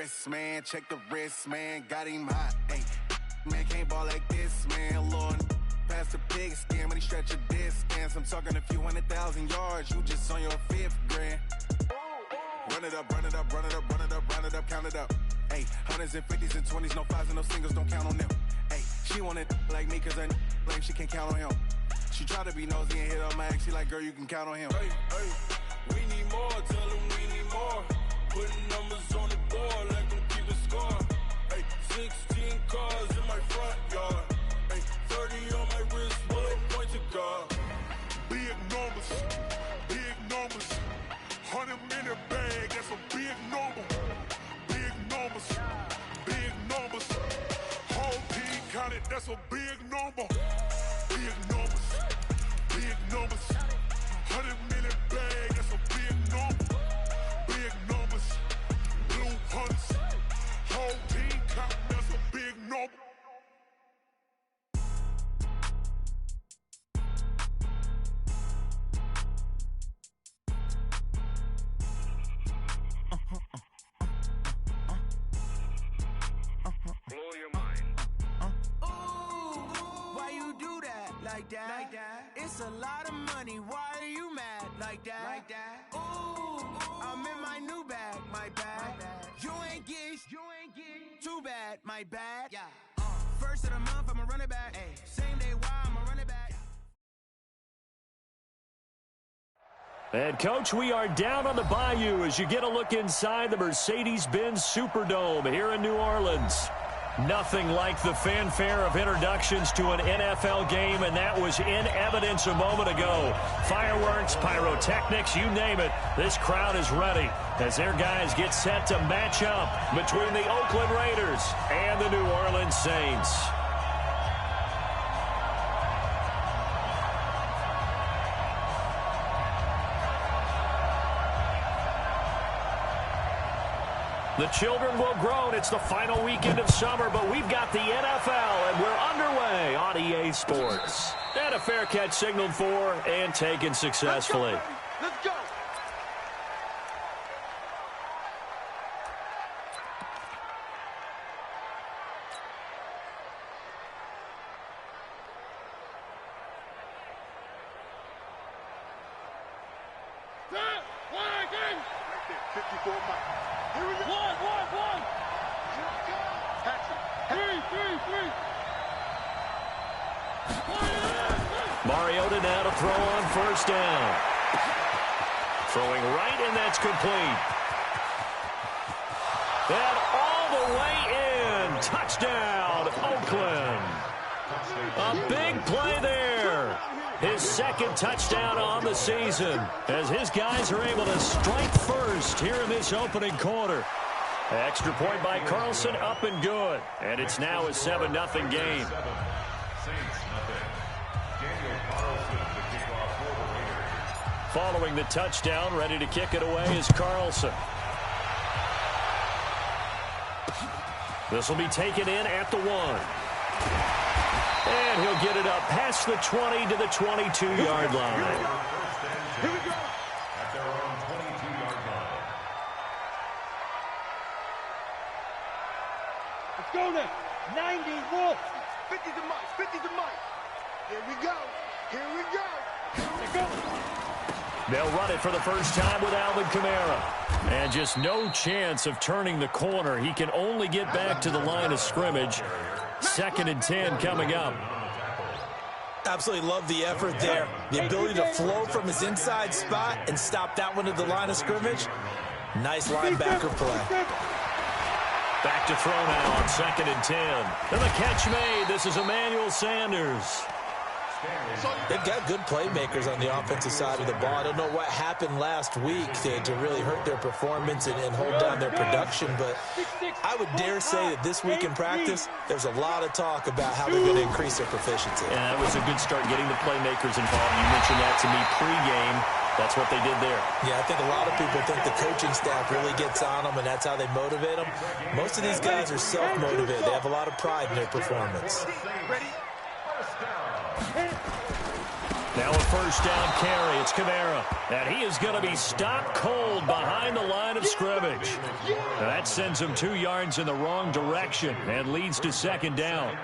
wrist, man. Check the wrist, man. Got him hot. Hey, man, can't ball like this, man. Lord, pass the pig skin when he stretch a distance. I'm talking a few 100,000 yards. You just on your 5th grand. Run it up, run it up, run it up, run it up, run it up, count it up. Hey, hundreds and 50s and 20s, no 5s and no singles, don't count on them. Hey, she want it like me, cause I like she can't count on him. She try to be nosy and hit up my ex. She like, girl, you can count on him. Hey, hey, we need more, tell them we need more. Putting numbers on the board, like them keep a score. Hey, 16 cars in my front yard. Hey, 30 on my wrist, bullet point to God. Big numbers, big numbers. 100 minute bag, that's a big number. Big numbers, big numbers. Whole team counted, that's a big number. Big numbers, big numbers. 100 minute bag, that's a big number. Big numbers, blue hunts. Whole team count, that's a big number. Blow your mind. Why you do that like that? Like that? It's a lot of money. Why are you mad like that? Like that? Ooh, I'm in my new bag, my bag. You ain't get too bad, my bad. Yeah. First of the month, I'ma run it back. Ay. Same day, why I'ma run it back. And, Coach, we are down on the Bayou as you get a look inside the Mercedes-Benz Superdome here in New Orleans. Nothing like the fanfare of introductions to an NFL game, and that was in evidence a moment ago. Fireworks, pyrotechnics, you name it. This crowd is ready as their guys get set to match up between the Oakland Raiders and the New Orleans Saints. The children will groan. It's the final weekend of summer, but we've got the NFL, and we're underway on EA Sports. And a fair catch signaled for and taken successfully. Let's go. Right there, 54 miles. Here we go. One. Three. Mariota now to throw on first down. Throwing right, and that's complete. And all the way in. Touchdown, Oakland. A big play there. His second touchdown on the season as his guys are able to strike first here in this opening quarter. Extra point by Carlson, up and good. And it's now a 7-0 game. Following the touchdown, ready to kick it away is Carlson. This will be taken in at the 1. And he'll get it up past the 20 to the 22-yard line. Here we go. At their own 22-yard line. Let's go now. 91. 50 to Mike. 50 to Mike. Here we go. Here we go. They'll run it for the first time with Alvin Kamara. And just no chance of turning the corner. He can only get back to the line of scrimmage. 2nd and 10 coming up. Absolutely love the effort there. The ability to flow from his inside spot and stop that one at the line of scrimmage. Nice linebacker play. Back to throw now on 2nd and 10. And the catch made. This is Emmanuel Sanders. They've got good playmakers on the offensive side of the ball. I don't know what happened last week to really hurt their performance and hold down their production, but I would dare say that this week in practice, there's a lot of talk about how they're going to increase their proficiency. And that was a good start getting the playmakers involved. You mentioned that to me pregame. That's what they did there. Yeah, I think a lot of people think the coaching staff really gets on them, and that's how they motivate them. Most of these guys are self-motivated. They have a lot of pride in their performance. Ready? Now a first down carry. It's Kamara. And he is going to be stopped cold behind the line of scrimmage. Now that sends him 2 yards in the wrong direction and leads to second down.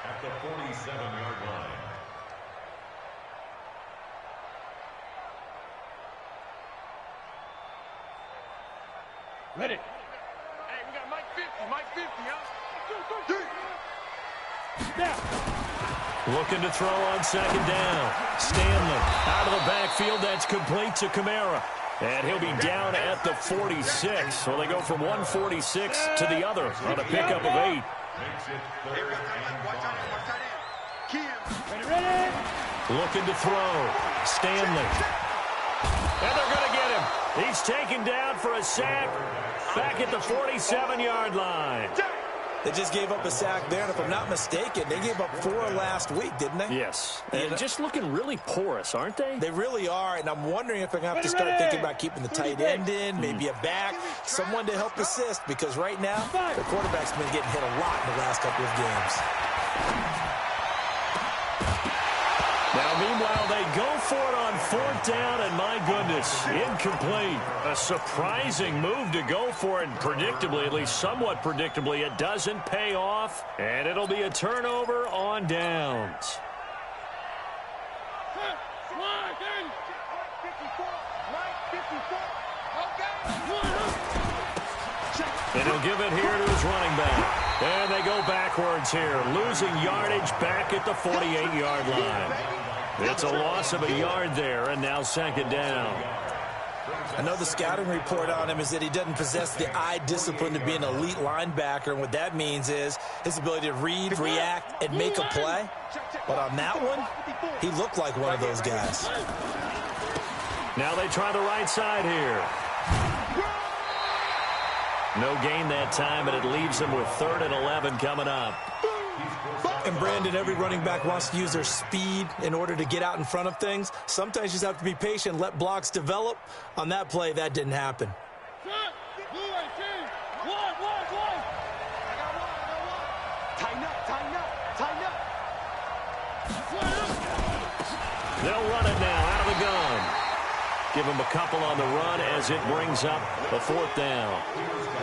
At the 47-yard line. Ready. Hey, we got Mike 50. Mike 50, huh? Now. Looking to throw on second down. Stanley out of the backfield. That's complete to Kamara. And he'll be down at the 46. So they go from 146 to the other on a pickup of 8. Looking to throw. Stanley. And they're going to get him. He's taken down for a sack back at the 47-yard line. They just gave up a sack there, and if I'm not mistaken, they gave up 4 last week, didn't they? Yes. And just looking really porous, aren't they? They really are, and I'm wondering if they're going to have to start thinking about keeping the tight end in, maybe a back, someone to help assist, because right now, the quarterback's been getting hit a lot in the last couple of games. Now, meanwhile, they go for it on 4th down, and my goodness, incomplete. A surprising move to go for it, and predictably, at least somewhat predictably, it doesn't pay off, and it'll be a turnover on downs. And he'll give it here to his running back. And they go backwards here, losing yardage back at the 48-yard line. It's a loss of a yard there, and now second down. I know the scouting report on him is that he doesn't possess the eye discipline to be an elite linebacker, and what that means is his ability to read, react, and make a play. But on that one, he looked like one of those guys. Now they try the right side here. No gain that time, and it leaves them with 3rd and 11 coming up. And, Brandon, every running back wants to use their speed in order to get out in front of things. Sometimes you just have to be patient, let blocks develop. On that play, that didn't happen. They'll run it now out of the gun. Give him a couple on the run as it brings up a 4th down.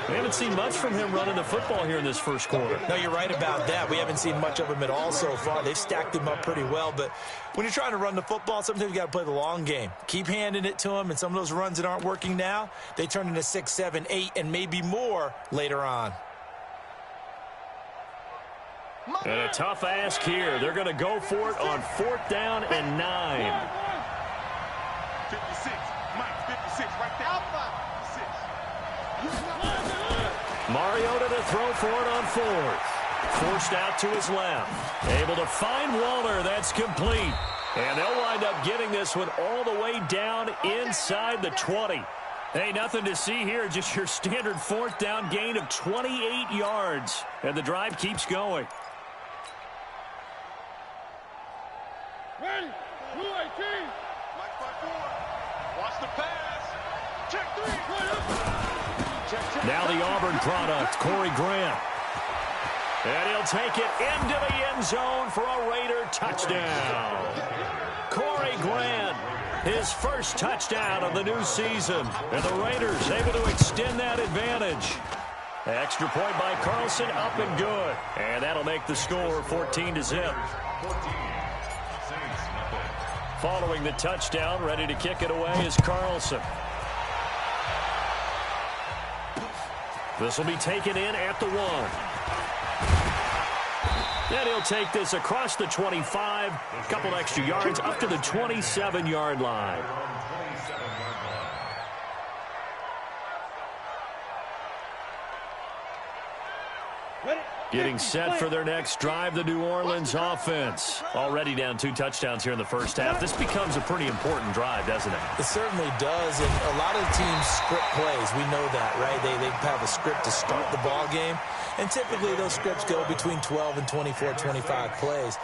We haven't seen much from him running the football here in this first quarter. No, you're right about that. We haven't seen much of him at all so far. They've stacked him up pretty well, but when you're trying to run the football, sometimes you got to play the long game. Keep handing it to him, and some of those runs that aren't working now, they turn into 6, 7, 8, and maybe more later on. And a tough ask here. They're going to go for it on 4th down and 9. 56, Mike, 56, right there. 56. Mariota to throw for it on 4th. Forced out to his left. Able to find Waller. That's complete. And they'll wind up getting this one all the way down inside the 20. Hey, nothing to see here. Just your standard 4th down gain of 28 yards. And the drive keeps going. Ready, 218. Mike 5-4. Watch the pass. Check 3. Now the Auburn product, Corey Grant. And he'll take it into the end zone for a Raider touchdown. Corey Grant, his first touchdown of the new season. And the Raiders able to extend that advantage. Extra point by Carlson, up and good. And that'll make the score 14-0. Following the touchdown, ready to kick it away is Carlson. This will be taken in at the 1. Then he'll take this across the 25, a couple extra yards up to the 27-yard line. Getting set for their next drive, the New Orleans offense. Already down 2 touchdowns here in the first half. This becomes a pretty important drive, doesn't it? It certainly does, and a lot of teams script plays. We know that, right? They have a script to start the ball game, and typically those scripts go between 12 and 24, 25 plays.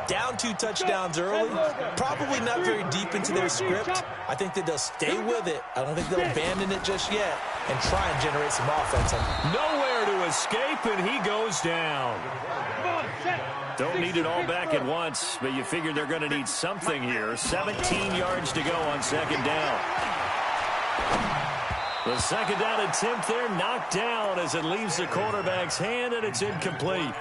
Down 2 touchdowns early, probably not very deep into their script. I think that they'll stay with it. I don't think they'll abandon it just yet and try and generate some offense. Nowhere to escape, and he goes down. Don't need it all back at once, but you figure they're going to need something here. 17 yards to go on second down. The second down attempt there knocked down as it leaves the quarterback's hand, and it's incomplete.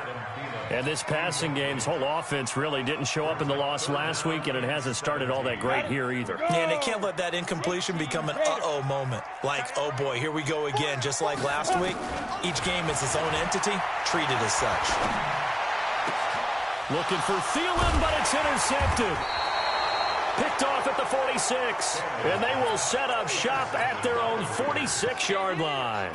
And this passing game's whole offense really didn't show up in the loss last week, and it hasn't started all that great here either. Yeah, and they can't let that incompletion become an uh-oh moment. Like, oh boy, here we go again. Just like last week, each game is its own entity, treated as such. Looking for Thielen, but it's intercepted. Picked off at the 46, and they will set up shop at their own 46-yard line.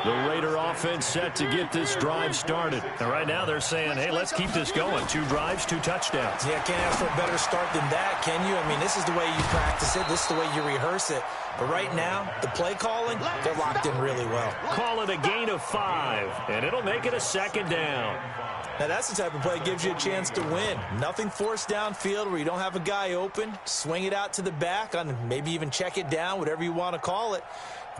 The Raider offense set to get this drive started. And right now they're saying, hey, let's keep this going. 2 drives, 2 touchdowns. Yeah, can't ask for a better start than that, can you? I mean, this is the way you practice it. This is the way you rehearse it. But right now, the play calling, they're locked in really well. Call it a gain of 5, and it'll make it a second down. Now, that's the type of play that gives you a chance to win. Nothing forced downfield where you don't have a guy open. Swing it out to the back, on maybe even check it down, whatever you want to call it.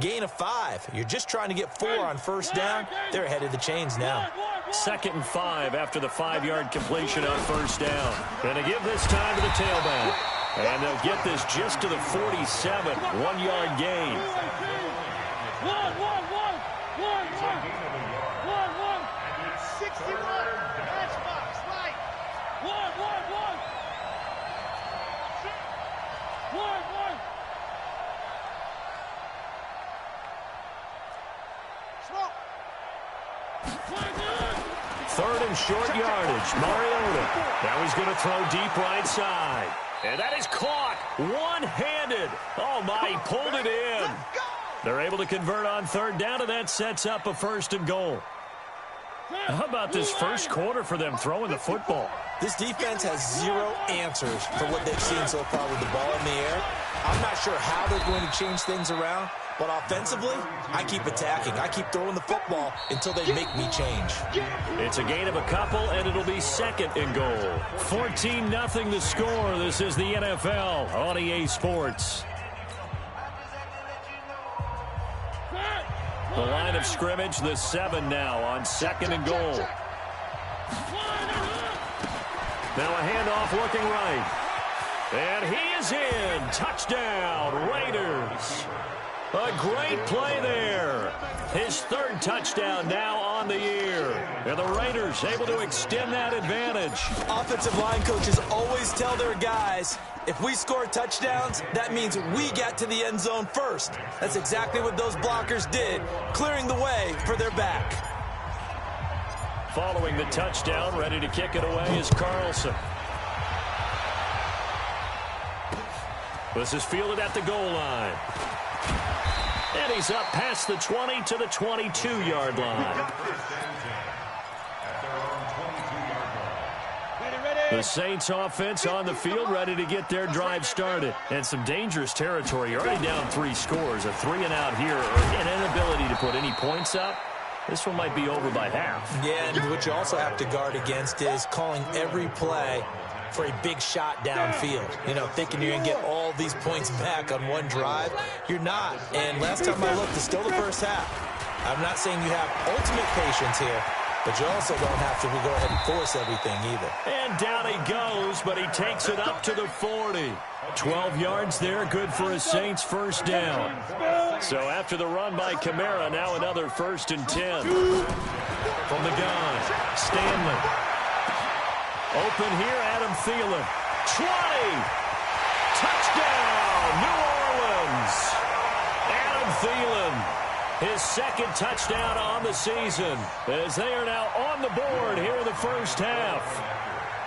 Gain of 5. You're just trying to get 4 on first down. They're ahead of the chains now. 2nd and 5 after the 5-yard completion on first down. Going to give this time to the tailback. And they'll get this just to the 47. 1-yard gain. 61. Matchbox, right. 1. Smoke. 3rd and short yardage. Mariota. Now he's going to throw deep right side. And that is caught one-handed. Oh, my, he pulled it in. They're able to convert on 3rd down, and that sets up a 1st and goal. How about this first quarter for them throwing the football? This defense has 0 answers for what they've seen so far with the ball in the air. I'm not sure how they're going to change things around, but offensively, I keep attacking. I keep throwing the football until they make me change. It's a gain of a couple, and it'll be 2nd and goal. 14-0 the score. This is the NFL on EA Sports. The line of scrimmage, the 7 now on 2nd and goal. Now a handoff looking right. And he is in. Touchdown, Raiders. A great play there. His 3rd touchdown now on the year. And the Raiders able to extend that advantage. Offensive line coaches always tell their guys, if we score touchdowns, that means we got to the end zone first. That's exactly what those blockers did, clearing the way for their back. Following the touchdown, ready to kick it away is Carlson. This is fielded at the goal line. And he's up past the 20 to the 22-yard line. The Saints offense on the field ready to get their drive started. And some dangerous territory. You're already down 3 scores. A 3-and-out here, or an inability to put any points up. This one might be over by half. Yeah, and what you also have to guard against is calling every play for a big shot downfield. You know, thinking you're going to get all these points back on one drive. You're not. And last time I looked, it's still the first half. I'm not saying you have ultimate patience here, but you also don't have to go ahead and force everything either. And down he goes, but he takes it up to the 40. 12 yards there, good for a Saints first down. So after the run by Kamara, now another 1st and 10. From the gun, Stanley. Open here, Adam Thielen. 20. Touchdown, New Orleans. Adam Thielen, his 2nd touchdown on the season, as they are now on the board here in the first half.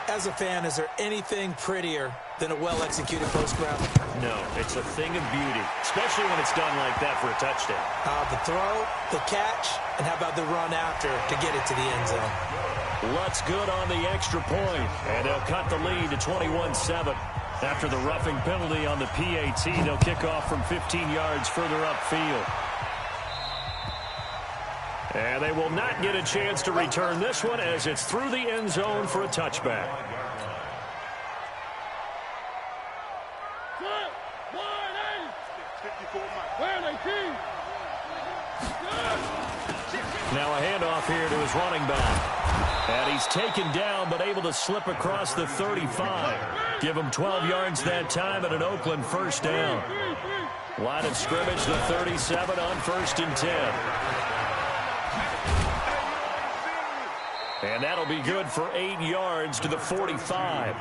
As a fan, is there anything prettier than a well-executed post route? No, it's a thing of beauty, especially when it's done like that for a touchdown. The throw, the catch, and how about the run after to get it to the end zone? Lutz good on the extra point, and they'll cut the lead to 21-7. After the roughing penalty on the PAT, they'll kick off from 15 yards further upfield. And they will not get a chance to return this one as it's through the end zone for a touchback. Now a handoff here to his running back. And he's taken down but able to slip across the 35. Give him 12 yards that time and an Oakland first down. Line of scrimmage, the 37 on 1st and 10. And that'll be good for 8 yards to the 45.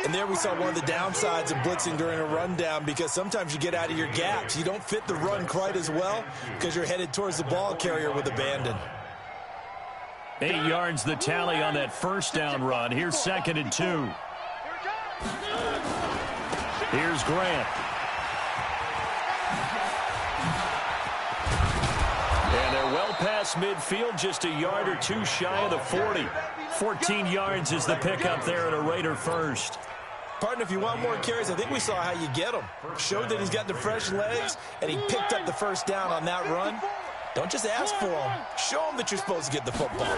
And there we saw one of the downsides of blitzing during a rundown, because sometimes you get out of your gaps. You don't fit the run quite as well because you're headed towards the ball carrier with abandon. 8 yards the tally on that first down run. Here's 2nd and 2. Here's Grant. And they're well past midfield, just a yard or two shy of the 40. 14 yards is the pickup there at a Raider first. Partner, if you want more carries, I think we saw how you get him. Showed that he's got the fresh legs, and he picked up the first down on that run. Don't just ask for him. Show him that you're supposed to get the football.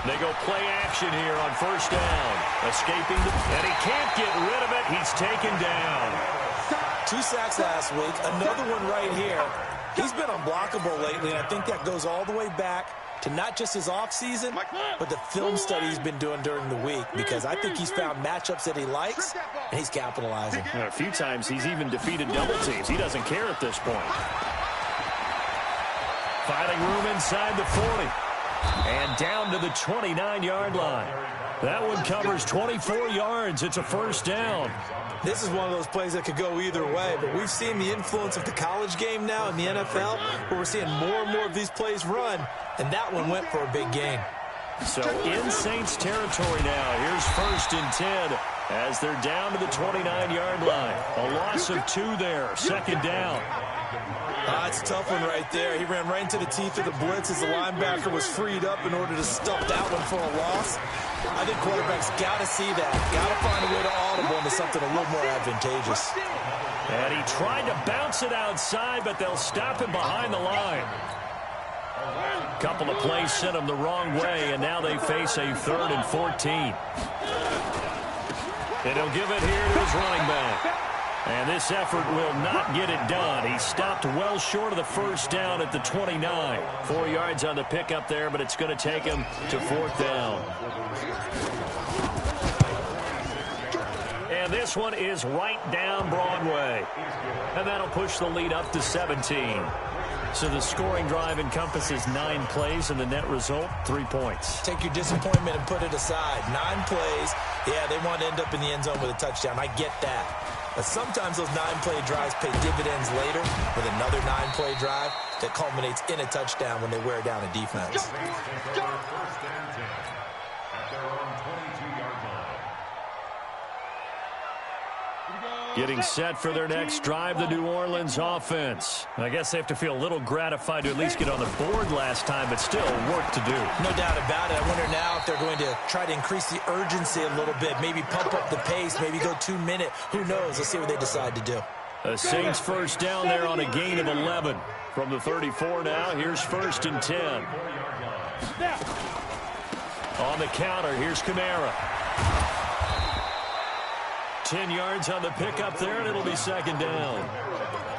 They go play action here on first down. Escaping, and he can't get rid of it. He's taken down. 2 sacks last week, another one right here. He's been unblockable lately, and I think that goes all the way back to not just his offseason, but the film study he's been doing during the week, because I think he's found matchups that he likes, and he's capitalizing. A few times he's even defeated double teams. He doesn't care at this point. Finding room inside the 40. And down to the 29-yard line. That one covers 24 yards. It's a first down. This is one of those plays that could go either way, but we've seen the influence of the college game now in the NFL, where we're seeing more and more of these plays run, and that one went for a big gain. So in Saints territory now. Here's 1st and 10 as they're down to the 29-yard line. A loss of 2 there. 2nd down. It's a tough one right there. He ran right into the teeth of the blitz as the linebacker was freed up in order to stuff that one for a loss. I think quarterbacks got to see that. Got to find a way to audible into something a little more advantageous. And he tried to bounce it outside, but they'll stop him behind the line. Couple of plays sent him the wrong way, and now they face a 3rd and 14. And he'll give it here to his running back. And this effort will not get it done. He stopped well short of the first down at the 29. 4 yards on the pickup there, but it's going to take him to 4th down. And this one is right down Broadway. And that'll push the lead up to 17. So the scoring drive encompasses 9 plays, and the net result, 3 points. Take your disappointment and put it aside. 9 plays. Yeah, they want to end up in the end zone with a touchdown. I get that. But sometimes those 9-play drives pay dividends later with another 9-play drive that culminates in a touchdown when they wear down a defense. Getting set for their next drive, the New Orleans offense. I guess they have to feel a little gratified to at least get on the board last time, but still work to do. No doubt about it. I wonder now if they're going to try to increase the urgency a little bit, maybe pump up the pace, maybe go 2-minute. Who knows? Let's see what they decide to do. A Saints first down there on a gain of 11. From the 34 now, here's 1st and 10. On the counter, here's Kamara. 10 yards on the pickup there, and it'll be 2nd down.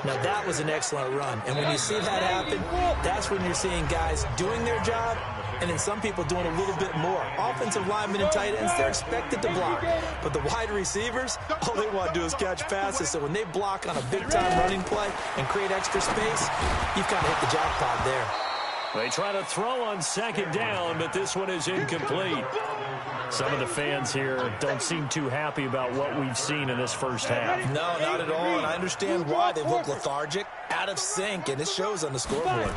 Now, that was an excellent run. And when you see that happen, that's when you're seeing guys doing their job, and then some people doing a little bit more. Offensive linemen and tight ends, they're expected to block. But the wide receivers, all they want to do is catch passes. So when they block on a big-time running play and create extra space, you've kind of hit the jackpot there. They try to throw on 2nd down, but this one is incomplete. Some of the fans here don't seem too happy about what we've seen in this first half. No, not at all, and I understand why. They look lethargic, out of sync, and it shows on the scoreboard.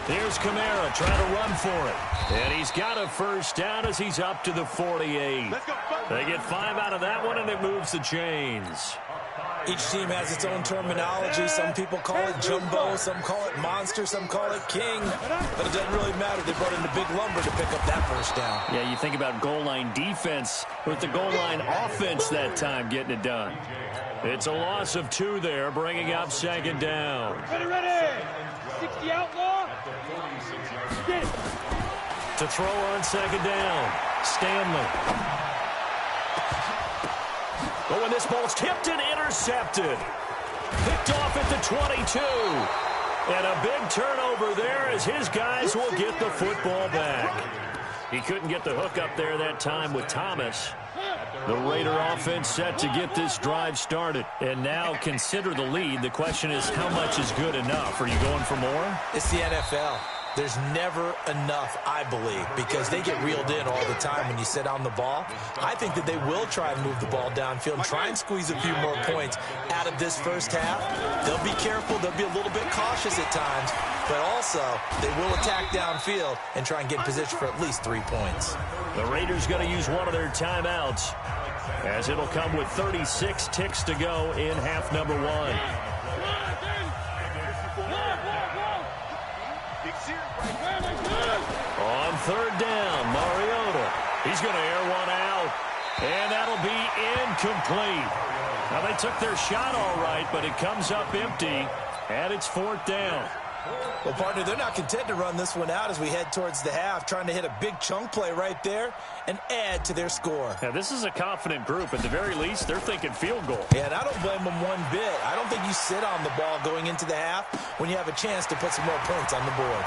Here's Kamara trying to run for it. And he's got a first down as he's up to the 48. They get 5 out of that one, and it moves the chains. Each team has its own terminology. Some people call it jumbo, some call it monster, some call it king. But it doesn't really matter. They brought in the big lumber to pick up that first down. Yeah, you think about goal line defense with the goal line offense that time getting it done. It's a loss of 2 there, bringing up 2nd down. Ready. 60 outlaw. To throw on 2nd down, Stanley. But when this ball's tipped and intercepted. Picked off at the 22. And a big turnover there as his guys will get the football back. He couldn't get the hook up there that time with Thomas. The Raider offense set to get this drive started. And now consider the lead. The question is, how much is good enough? Are you going for more? It's the NFL. There's never enough, I believe, because they get reeled in all the time when you sit on the ball. I think that they will try and move the ball downfield and try and squeeze a few more points out of this first half. They'll be careful. They'll be a little bit cautious at times, but also they will attack downfield and try and get in position for at least 3 points. The Raiders going to use one of their timeouts as it'll come with 36 ticks to go in half number 1. On third down, Mariota. He's going to air one out, and that'll be incomplete. Now, they took their shot all right, but it comes up empty, and it's fourth down. Well, partner, they're not content to run this one out as we head towards the half, trying to hit a big chunk play right there and add to their score. Now, this is a confident group. At the very least, they're thinking field goal. Yeah, and I don't blame them one bit. I don't think you sit on the ball going into the half when you have a chance to put some more points on the board.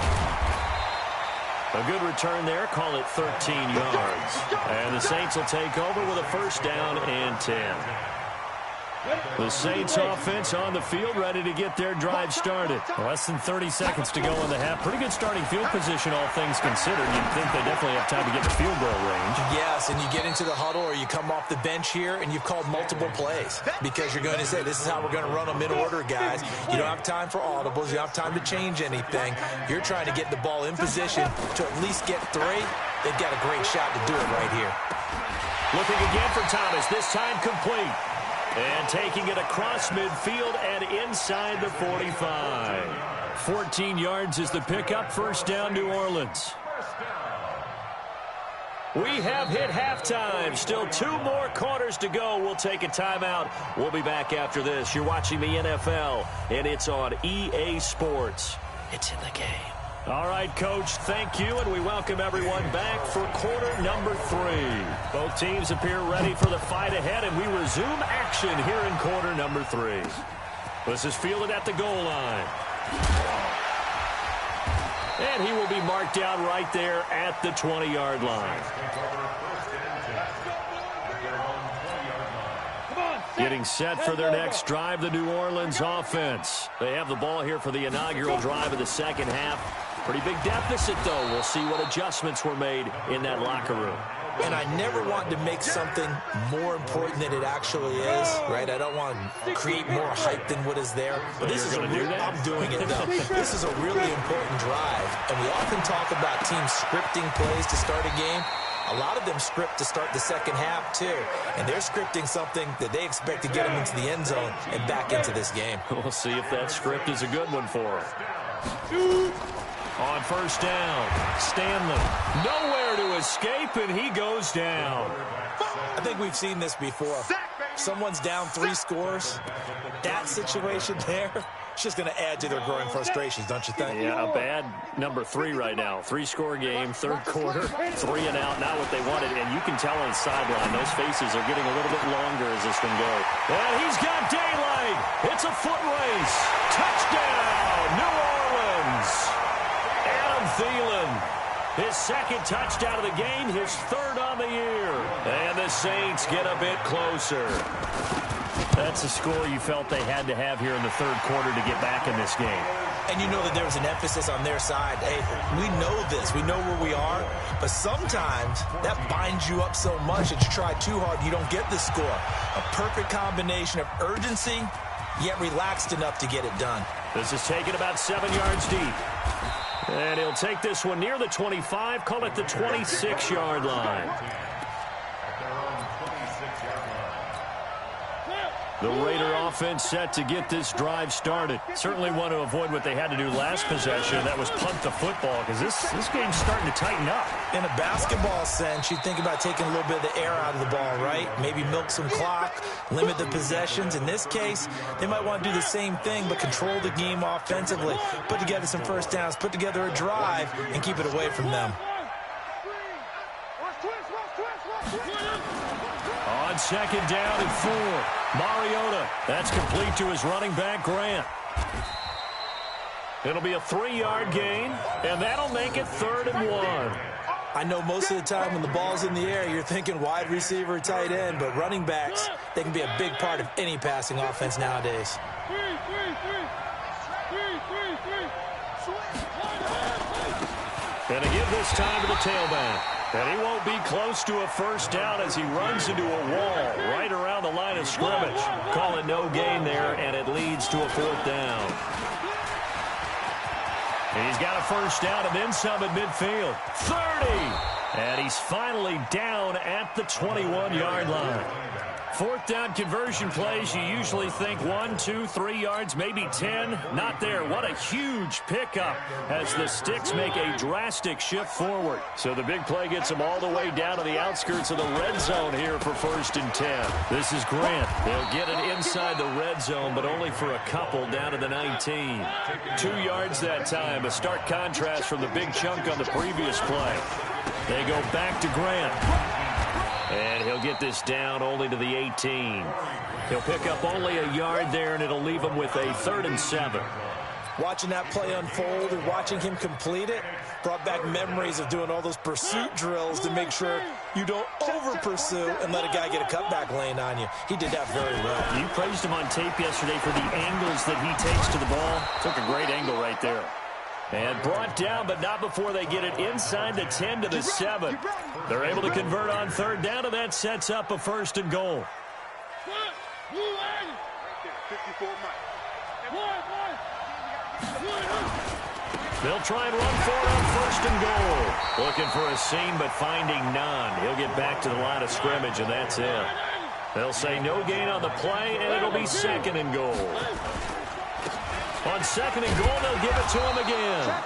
A good return there. Call it 13 yards. And the Saints will take over with a first down and 10. The Saints offense on the field, ready to get their drive started. Less than 30 seconds to go in the half. Pretty good starting field position, all things considered. You'd think they definitely have time to get to field goal range. Yes, and you get into the huddle or you come off the bench here and you've called multiple plays because you're going to say, this is how we're going to run them in order, guys. You don't have time for audibles. You don't have time to change anything. You're trying to get the ball in position to at least get 3. They've got a great shot to do it right here. Looking again for Thomas, this time complete. And taking it across midfield and inside the 45. 14 yards is the pickup. First down, New Orleans. We have hit halftime. Still 2 more quarters to go. We'll take a timeout. We'll be back after this. You're watching the NFL, and it's on EA Sports. It's in the game. All right, Coach, thank you, and we welcome everyone back for quarter number 3. Both teams appear ready for the fight ahead, and we resume action here in quarter number 3. This is fielded at the goal line. And he will be marked down right there at the 20-yard line. Getting set for their next drive, the New Orleans offense. They have the ball here for the inaugural drive of the second half. Pretty big deficit, though. We'll see what adjustments were made in that locker room. And I never want to make something more important than it actually is, right? I don't want to create more hype than what is there. But this is I'm doing it, though. This is a really important drive. And we often talk about teams scripting plays to start a game. A lot of them script to start the second half, too. And they're scripting something that they expect to get them into the end zone and back into this game. We'll see if that script is a good one for them. On first down, Stanley nowhere to escape, and he goes down. I think we've seen this before. Someone's down 3 scores. That situation there, it's just going to add to their growing frustrations, don't you think? Yeah, a bad number 3 right now. 3-score game, third quarter, 3 and out, not what they wanted. And you can tell on the sideline, those faces are getting a little bit longer as this one goes. And he's got daylight. It's a foot race. Touchdown, New Orleans. Thielen, his second touchdown of the game, his 3rd on the year. And the Saints get a bit closer. That's a score you felt they had to have here in the third quarter to get back in this game. And you know that there was an emphasis on their side. Hey, we know this. We know where we are. But sometimes that binds you up so much that you try too hard, you don't get the score. A perfect combination of urgency, yet relaxed enough to get it done. This is taken about 7 yards deep. And he'll take this one near the 25, call it the 26-yard line. The Raider offense set to get this drive started. Certainly want to avoid what they had to do last possession, and that was punt the football, because this game's starting to tighten up. In a basketball sense, you think about taking a little bit of the air out of the ball, right? Maybe milk some clock, limit the possessions. In this case, they might want to do the same thing, but control the game offensively, put together some first downs, put together a drive, and keep it away from them. On second down and 4, Mariota. That's complete to his running back, Grant. It'll be a 3-yard gain, and that'll make it 3rd and 1. I know most of the time when the ball's in the air, you're thinking wide receiver, tight end, but running backs, they can be a big part of any passing offense nowadays. Gonna give this time to the tailback. And he won't be close to a first down as he runs into a wall right around the line of scrimmage. Call it no gain there, and it leads to a 4th down. He's got a first down and then some at midfield. 30! And he's finally down at the 21-yard line. 4th down conversion plays, you usually think 1, 2, 3 yards, maybe 10. Not there. What a huge pickup as the Sticks make a drastic shift forward. So the big play gets them all the way down to the outskirts of the red zone here for 1st and 10. This is Grant. They'll get it inside the red zone, but only for a couple down to the 19. 2 yards that time, a stark contrast from the big chunk on the previous play. They go back to Grant. And he'll get this down only to the 18. He'll pick up only a yard there, and it'll leave him with a 3rd and 7. Watching that play unfold and watching him complete it brought back memories of doing all those pursuit drills to make sure you don't over-pursue and let a guy get a cutback lane on you. He did that very well. You praised him on tape yesterday for the angles that he takes to the ball. Took a great angle right there. And brought down, but not before they get it inside the 10 to the 7. They're able to convert on 3rd down, and that sets up a 1st and goal. They'll try and run for it on 1st and goal. Looking for a seam, but finding none. He'll get back to the line of scrimmage, and that's it. They'll say no gain on the play, and it'll be 2nd and goal. On 2nd and goal, they'll give it to him again.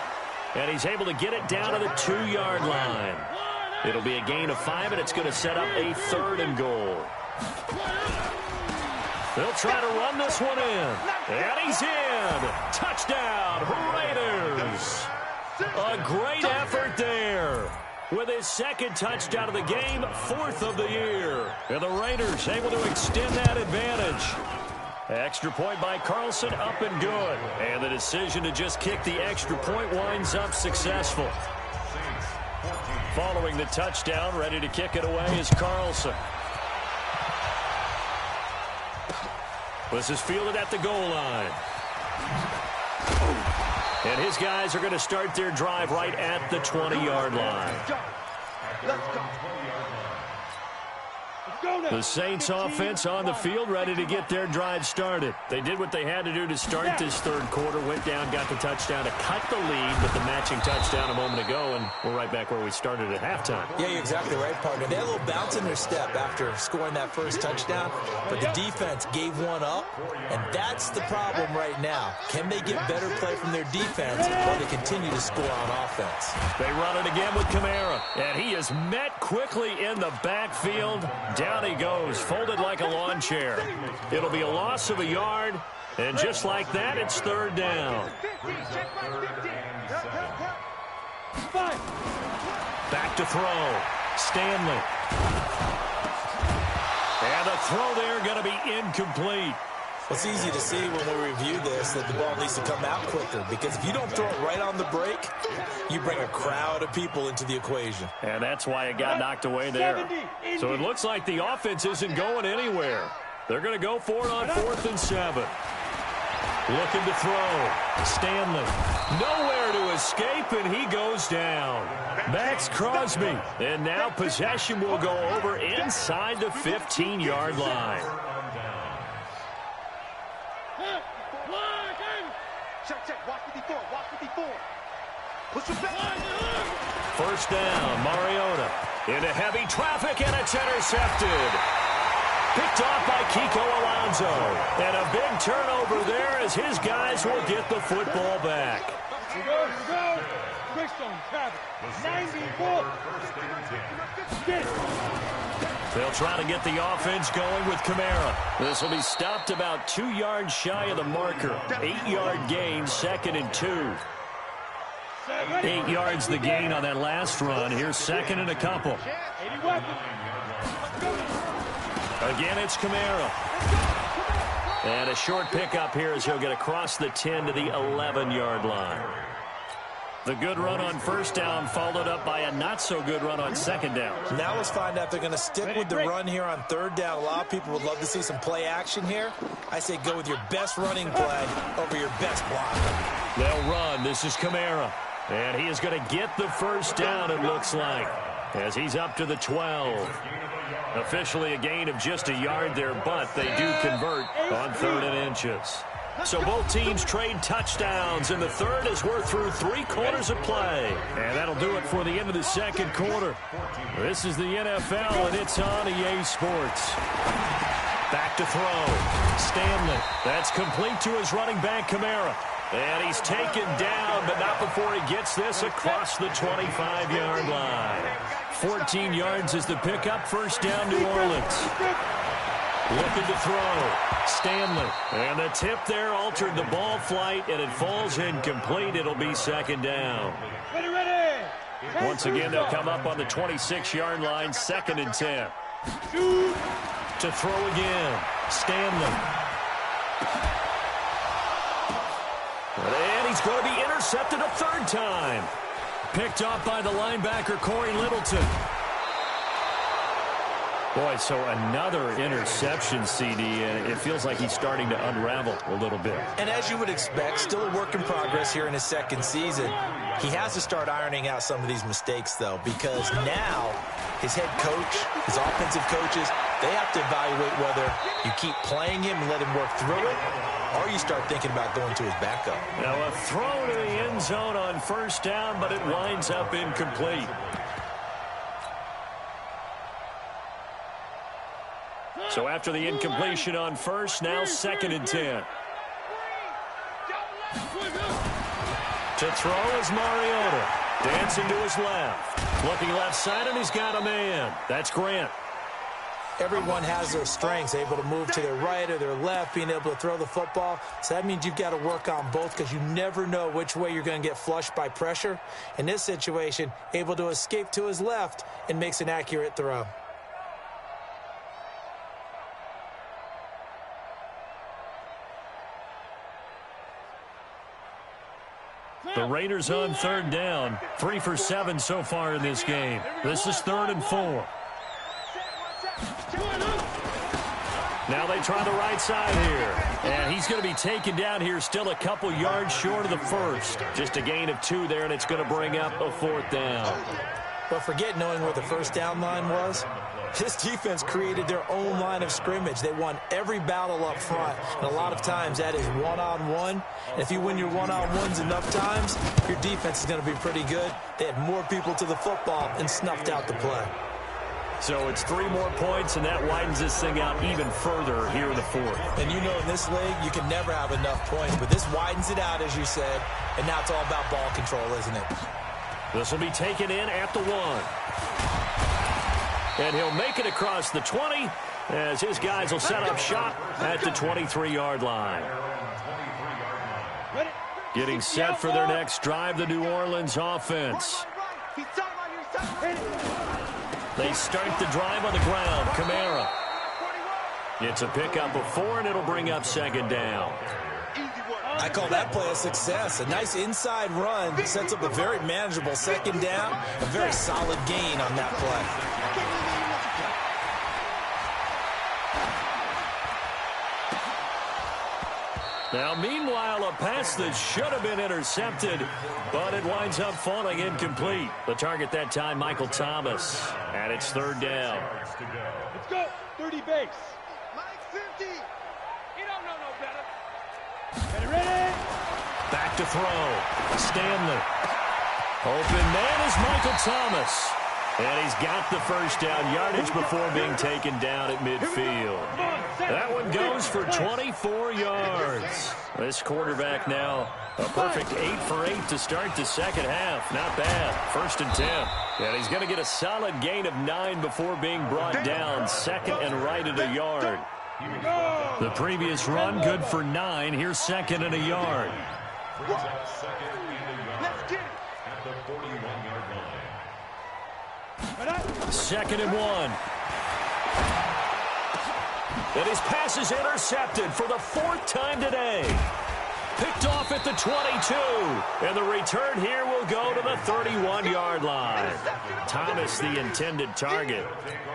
And he's able to get it down to the 2-yard line. It'll be a gain of 5, and it's going to set up a 3rd and goal. They'll try to run this one in. And he's in. Touchdown, Raiders. A great effort there. With his 2nd touchdown of the game, 4th of the year. And the Raiders able to extend that advantage. Extra point by Carlson, up and good. And the decision to just kick the extra point winds up successful. Following the touchdown, ready to kick it away is Carlson. This is fielded at the goal line. And his guys are going to start their drive right at the 20-yard line. Let's go. The Saints offense on the field, ready to get their drive started. They did what they had to do to start this 3rd quarter, went down, got the touchdown to cut the lead with the matching touchdown a moment ago, and we're right back where we started at halftime. Yeah, you're exactly right, partner. They had a little bounce in their step after scoring that 1st touchdown, but the defense gave one up, and that's the problem right now. Can they get better play from their defense while they continue to score on offense? They run it again with Kamara, and he is met quickly in the backfield. Down he goes, folded like a lawn chair. It'll be a loss of a yard, and just like that, it's 3rd down. Back to throw. Stanley. And the throw there going to be incomplete. It's easy to see when we review this that the ball needs to come out quicker, because if you don't throw it right on the break, you bring a crowd of people into the equation. And that's why it got knocked away there. So it looks like the offense isn't going anywhere. They're going to go for it on 4th and 7. Looking to throw. Stanley. Nowhere to escape, and he goes down. Max Crosby. And now possession will go over inside the 15-yard line. First down, Mariota. Into heavy traffic, and it's intercepted. Picked off by Kiko Alonso. And a big turnover there as his guys will get the football back. Here we go. They'll try to get the offense going with Kamara. This will be stopped about 2 yards shy of the marker. 8-yard gain, 2nd and 2. 8 yards the gain on that last run. Here's 2nd and a couple. Again, it's Kamara. And a short pickup here as he'll get across the 10 to the 11-yard line. The good run on first down followed up by a not-so-good run on second down. Now let's find out if they're going to stick with the run here on third down. A lot of people would love to see some play action here. I say go with your best running play over your best blocker. They'll run. This is Kamara. And he is going to get the first down, it looks like, as he's up to the 12. Officially a gain of just a yard there, but they do convert on 3rd and inches. So both teams trade touchdowns, and the third as we're through 3 quarters of play. And that'll do it for the end of the second quarter. This is the NFL, and it's on EA Sports. Back to throw. Stanley. That's complete to his running back, Kamara. And he's taken down, but not before he gets this across the 25-yard line. 14 yards is the pickup. First down, New Orleans. Looking to throw. Stanley. And the tip there altered the ball flight, and it falls incomplete. It'll be second down. Once again, they'll come up on the 26-yard line, 2nd and 10. To throw again. Stanley. And he's going to be intercepted a 3rd time. Picked off by the linebacker, Corey Littleton. Boy, so another interception, CD, and it feels like he's starting to unravel a little bit. And as you would expect, still a work in progress here in his 2nd season. He has to start ironing out some of these mistakes, though, because now his head coach, his offensive coaches, they have to evaluate whether you keep playing him and let him work through it, or you start thinking about going to his backup. Now a throw to the end zone on first down, but it winds up incomplete. So after the incompletion on first, now 2nd and 10. To throw is Mariota. Dancing to his left. Looking left side, and he's got a man. That's Grant. Everyone has their strengths, able to move to their right or their left, being able to throw the football. So that means you've got to work on both because you never know which way you're going to get flushed by pressure. In this situation, able to escape to his left and makes an accurate throw. The Raiders on 3rd down. 3 for 7 so far in this game. This is 3rd and 4. Now they try the right side here. And he's going to be taken down here, still a couple yards short of the first. Just a gain of 2 there, and it's going to bring up a 4th down. But forget knowing where the first down line was. This defense created their own line of scrimmage. They won every battle up front, and a lot of times that is one-on-one. And if you win your one-on-ones enough times, your defense is going to be pretty good. They had more people to the football and snuffed out the play. So it's 3 more points, and that widens this thing out even further here in the 4th. And you know in this league, you can never have enough points, but this widens it out, as you said, and now it's all about ball control, isn't it? This will be taken in at the 1. And he'll make it across the 20 as his guys will set up shop at the 23-yard line. Getting set for their next drive, the New Orleans offense. They start the drive on the ground. Kamara. It's a pickup of 4, and it'll bring up 2nd down. I call that play a success. A nice inside run sets up a very manageable 2nd down. A very solid gain on that play. Now, meanwhile, a pass that should have been intercepted, but it winds up falling incomplete. The target that time, Michael Thomas, and it's 3rd down. Let's go. 30 base. Mike 50. You don't know no better. Ready? Back to throw. Stanley. Open man is Michael Thomas. And he's got the first down yardage before being taken down at midfield. That one goes for 24 yards. This quarterback now a perfect 8 for 8 to start the second half. Not bad. 1st and 10. And he's going to get a solid gain of 9 before being brought down. 2nd and right at a yard. The previous run good for 9. Here's 2nd and a yard. Let's get it. At the 41-yard line. 2nd and 1. And his pass is intercepted for the 4th time today. Picked off at the 22. And the return here will go to the 31-yard line. Thomas, the intended target.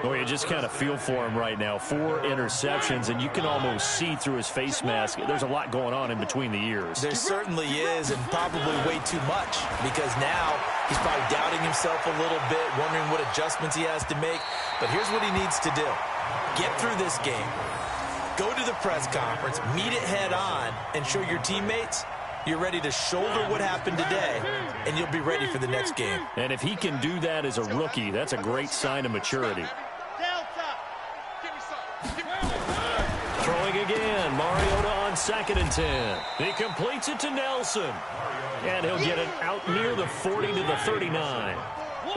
Boy, you just kind of feel for him right now. 4 interceptions, and you can almost see through his face mask. There's a lot going on in between the ears. There certainly is, and probably way too much, because now he's probably doubting himself a little bit, wondering what adjustments he has to make. But here's what he needs to do. Get through this game. Go to the press conference, meet it head on, and show your teammates you're ready to shoulder what happened today, and you'll be ready for the next game. And if he can do that as a rookie, that's a great sign of maturity. Throwing again, Mariota on 2nd and 10. He completes it to Nelson. And he'll get it out near the 40 to the 39.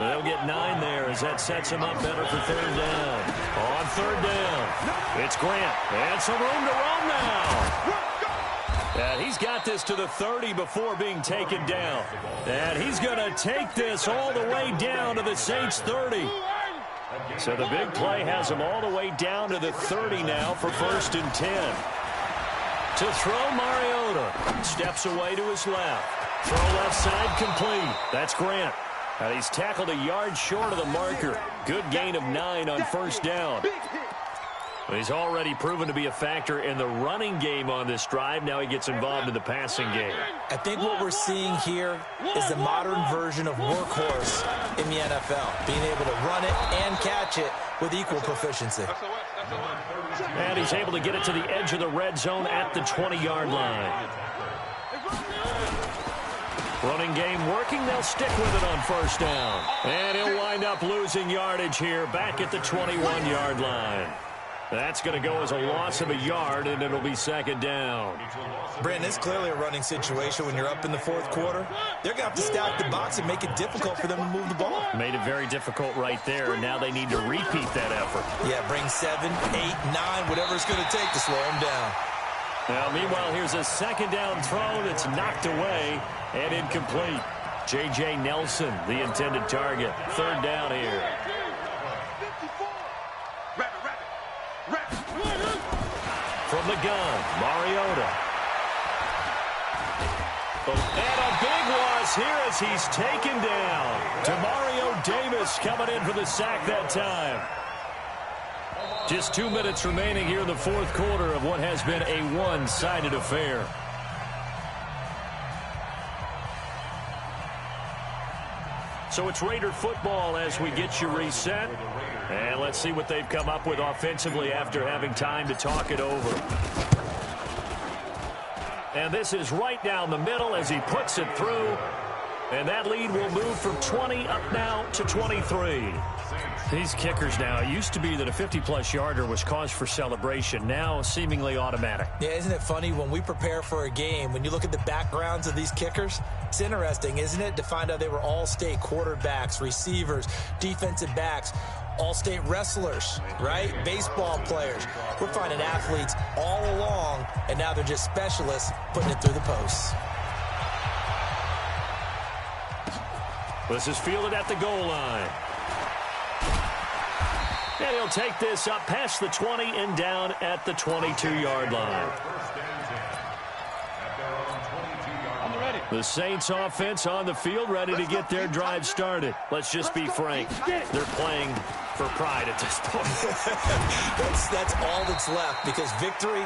They'll get 9 there as that sets him up better for 3rd down. On 3rd down, it's Grant. And some room to roam now. And he's got this to the 30 before being taken down. And he's going to take this all the way down to the Saints' 30. So the big play has him all the way down to the 30 now for 1st and 10. To throw, Mariota. Steps away to his left. Throw left side complete. That's Grant. And he's tackled a yard short of the marker. Good gain of 9 on 1st down. He's already proven to be a factor in the running game on this drive. Now he gets involved in the passing game. I think what we're seeing here is the modern version of workhorse in the NFL, being able to run it and catch it with equal proficiency. And he's able to get it to the edge of the red zone at the 20-yard line. Running game working. They'll stick with it on 1st down. And he'll wind up losing yardage here back at the 21-yard line. That's going to go as a loss of a yard, and it'll be 2nd down. Brandon, it's clearly a running situation when you're up in the 4th quarter. They're going to have to stack the box and make it difficult for them to move the ball. Made it very difficult right there, and now they need to repeat that effort. Yeah, bring 7, 8, 9, whatever it's going to take to slow them down. Now, meanwhile, here's a 2nd down throw that's knocked away and incomplete. J.J. Nelson, the intended target. 3rd down here. From the gun, Mariota. And a big loss here as he's taken down. Demario Davis coming in for the sack that time. Just 2 minutes remaining here in the 4th quarter of what has been a one-sided affair. So it's Raider football as we get you reset. And let's see what they've come up with offensively after having time to talk it over. And this is right down the middle as he puts it through. And that lead will move from 20 up now to 23. These kickers now, it used to be that a 50-plus yarder was cause for celebration. Now seemingly automatic. Yeah, isn't it funny when we prepare for a game, when you look at the backgrounds of these kickers, it's interesting, isn't it, to find out they were all-state quarterbacks, receivers, defensive backs, all-state wrestlers, right? Baseball players. We're finding athletes all along, and now they're just specialists putting it through the posts. This is fielded at the goal line. And he'll take this up past the 20 and down at the 22-yard line. The Saints offense on the field, ready to get their drive started. Let's just be frank. They're playing for pride at this point. That's all that's left, because victory,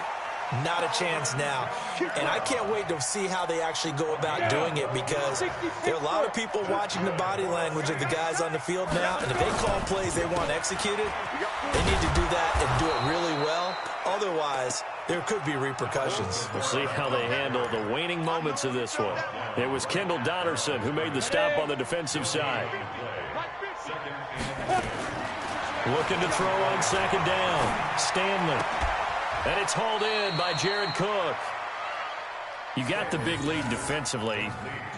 not a chance now. And I can't wait to see how they actually go about doing it, because there are a lot of people watching the body language of the guys on the field now, and if they call plays they want executed, they need to do that and do it really well. Otherwise, there could be repercussions. We'll see how they handle the waning moments of this one. It was Kendall Donnerson who made the stop on the defensive side. Looking to throw on 2nd down. Stanley. And it's hauled in by Jared Cook. You got the big lead defensively,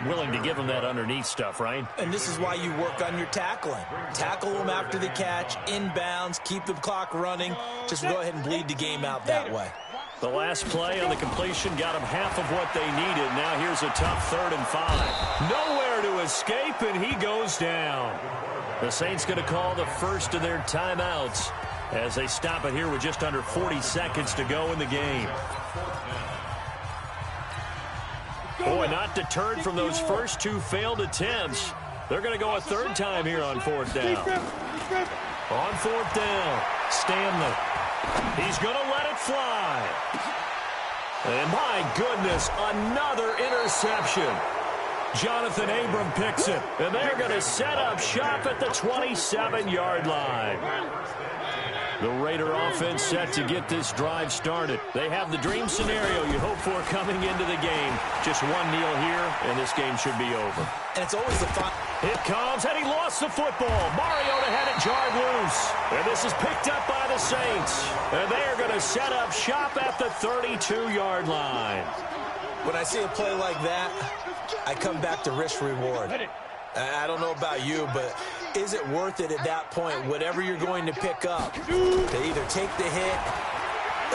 willing to give them that underneath stuff, right? And this is why you work on your tackling. Tackle them after the catch, inbounds, keep the clock running. Just go ahead and bleed the game out that way. The last play on the completion got them half of what they needed. Now here's a tough 3rd and 5. Nowhere to escape, and he goes down. The Saints going to call the first of their timeouts. as they stop it here with just under 40 seconds to go in the game. Boy, not deterred from those first two failed attempts. They're going to go a third time here on fourth down. On fourth down, Stanley. He's going to let it fly. And my goodness, another interception. Jonathan Abram picks it, and they're going to set up shop at the 27-yard line. The Raider offense set to get this drive started. They have the dream scenario you hope for coming into the game. Just one kneel here, and this game should be over. And it's always the fun. It comes, and he lost the football. Mariota had it jarred loose. And this is picked up by the Saints. And they are going to set up shop at the 32-yard line. When I see a play like that, I come back to risk-reward. I don't know about you, but is it worth it at that point, whatever you're going to pick up, to either take the hit,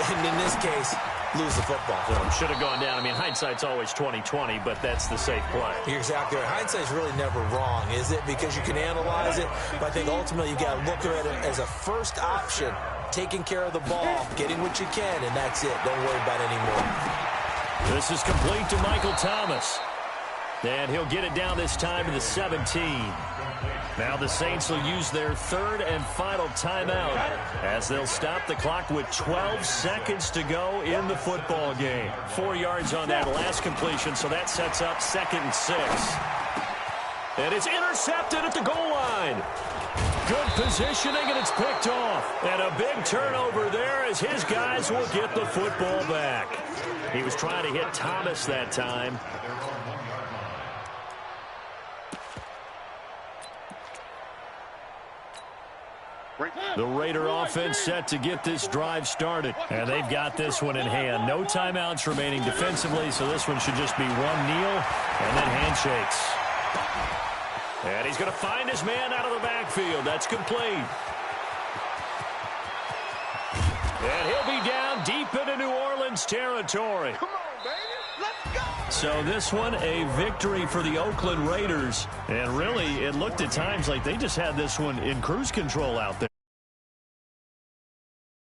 and in this case, lose the football? Should have gone down. I mean, hindsight's always 20/20, but that's the safe play. You're exactly right. Hindsight's really never wrong, is it? Because you can analyze it, but I think ultimately you got to look at it as a first option, taking care of the ball, getting what you can, and that's it. Don't worry about it anymore. This is complete to Michael Thomas. And he'll get it down this time to the 17. Now the Saints will use their third and final timeout as they'll stop the clock with 12 seconds to go in the football game. 4 yards on that last completion, so that sets up 2nd and 6. And it's intercepted at the goal line. Good positioning, and it's picked off. And a big turnover there as his guys will get the football back. He was trying to hit Thomas that time. The Raider offense set to get this drive started. And they've got this one in hand. No timeouts remaining defensively, so this one should just be one kneel and then handshakes. And he's going to find his man out of the backfield. That's complete. And he'll be down deep into New Orleans territory. Come on, baby. Let's go. So this one, a victory for the Oakland Raiders. And really, it looked at times like they just had this one in cruise control out there.